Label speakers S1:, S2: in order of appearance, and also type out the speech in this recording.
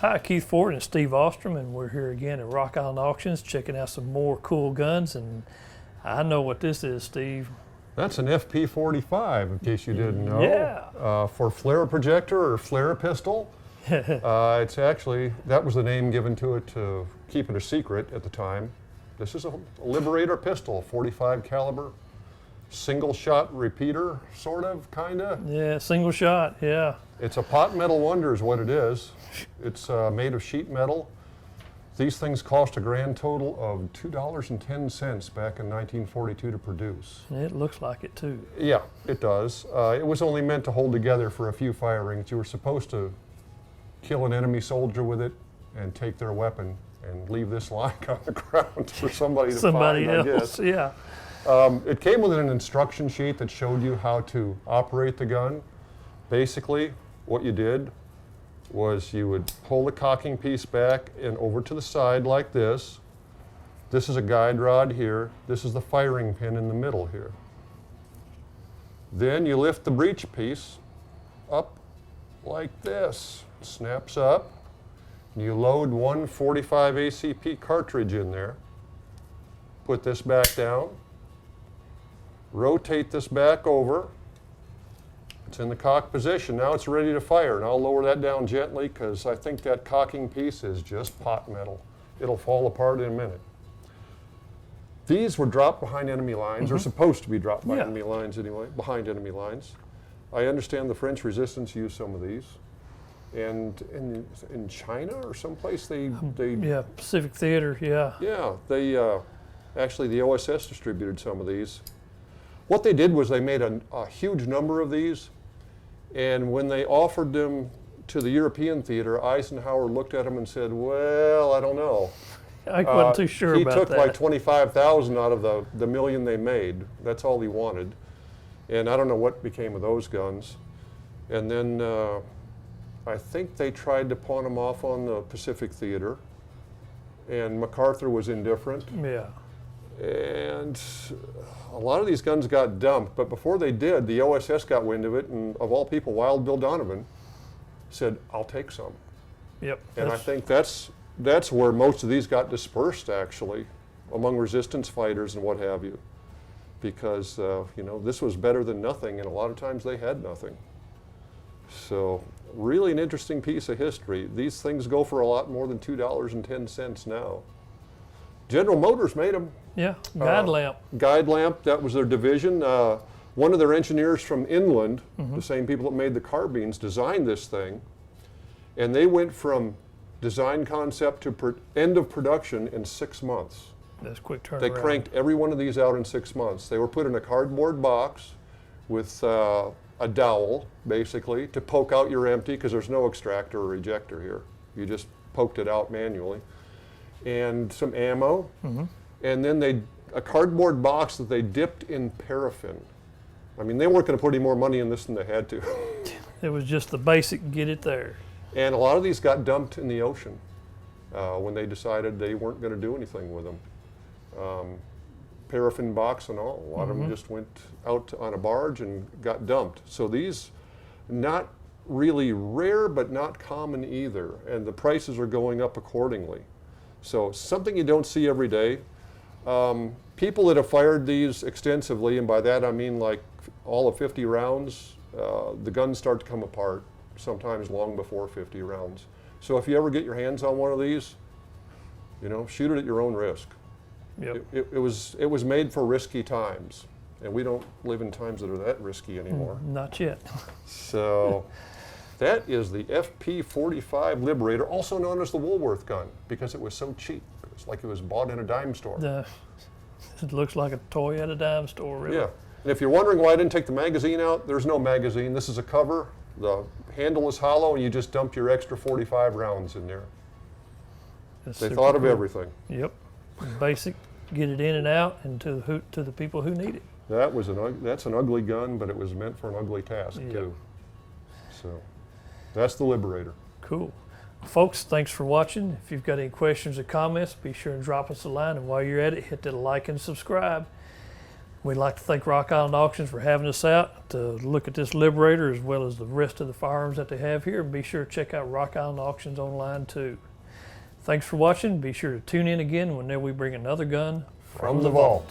S1: Hi, Keith Ford and Steve Ostrom, and we're here again at Rock Island Auctions checking out some more cool guns. And I know what this is, Steve.
S2: That's an FP-45, in case you didn't know.
S1: Yeah.
S2: For flare projector or flare pistol. It's actually, that was the name given to it to keep it a secret at the time. This is a Liberator pistol, 45 caliber, single shot repeater, sort of, kinda.
S1: Yeah, single shot, yeah.
S2: It's a pot metal wonder is what it is. It's made of sheet metal. These things cost a grand total of $2.10 back in 1942 to produce.
S1: It looks like it too.
S2: Yeah, it does. It was only meant to hold together for a few firings. You were supposed to kill an enemy soldier with it and take their weapon and leave this lying on the ground for somebody to find,
S1: else,
S2: I guess.
S1: Yeah.
S2: It came with an instruction sheet that showed you how to operate the gun. Basically, what you did was you would pull the cocking piece back and over to the side like this. This is a guide rod here. This is the firing pin in the middle here. Then you lift the breech piece up like this. It snaps up. You load one 45 ACP cartridge in there. Put this back down. Rotate this back over. It's in the cock position. Now it's ready to fire, and I'll lower that down gently because I think that cocking piece is just pot metal. It'll fall apart in a minute. These were dropped behind enemy lines, or supposed to be dropped by enemy lines anyway, behind enemy lines. I understand the French Resistance used some of these. And in China or someplace they
S1: yeah, Pacific Theater, yeah.
S2: Yeah, they actually the OSS distributed some of these. What they did was they made a huge number of these, and when they offered them to the European theater, Eisenhower looked at them and said, well, I don't know.
S1: I wasn't too sure about that.
S2: He took like 25,000 out of the million they made. That's all he wanted. And I don't know what became of those guns. And then I think they tried to pawn them off on the Pacific Theater, and MacArthur was indifferent.
S1: Yeah.
S2: And a lot of these guns got dumped, but before they did, the OSS got wind of it, and of all people, Wild Bill Donovan said, I'll take some.
S1: Yep.
S2: And I think that's where most of these got dispersed, actually, among resistance fighters and what have you, because you know, this was better than nothing, and a lot of times they had nothing. So really an interesting piece of history. These things go for a lot more than $2.10 now. General Motors made them.
S1: Yeah, guide lamp.
S2: Guide lamp, that was their division. One of their engineers from Inland, the same people that made the carbines, designed this thing. And they went from design concept to end of production in 6 months.
S1: That's quick turnaround.
S2: They cranked every one of these out in 6 months. They were put in a cardboard box with a dowel, basically, to poke out your empty, because there's no extractor or ejector here. You just poked it out manually. And some ammo, and then a cardboard box that they dipped in paraffin. I mean, they weren't going to put any more money in this than they had to.
S1: It was just the basic, get it there.
S2: And a lot of these got dumped in the ocean when they decided they weren't going to do anything with them. Paraffin box and all, a lot of them just went out on a barge and got dumped. So these, not really rare, but not common either, and the prices are going up accordingly. So something you don't see every day. People that have fired these extensively, and by that I mean like all of 50 rounds, the guns start to come apart, sometimes long before 50 rounds. So if you ever get your hands on one of these, you know, shoot it at your own risk.
S1: Yep.
S2: It was made for risky times, and we don't live in times that are that risky anymore.
S1: Not yet.
S2: So that is the FP-45 Liberator, also known as the Woolworth gun, because it was so cheap. It's like it was bought in a dime store.
S1: It looks like a toy at a dime store, really.
S2: Yeah. And if you're wondering why I didn't take the magazine out, there's no magazine. This is a cover. The handle is hollow, and you just dump your extra 45 rounds in there. They thought of everything.
S1: Yep. Basic, get it in and out, and to the people who need it.
S2: That's an ugly gun, but it was meant for an ugly task too. So that's the Liberator.
S1: Cool. Folks, thanks for watching. If you've got any questions or comments, be sure and drop us a line. And while you're at it, hit that like and subscribe. We'd like to thank Rock Island Auctions for having us out to look at this Liberator as well as the rest of the firearms that they have here. And be sure to check out Rock Island Auctions online too. Thanks for watching. Be sure to tune in again whenever we bring another gun
S3: From the vault.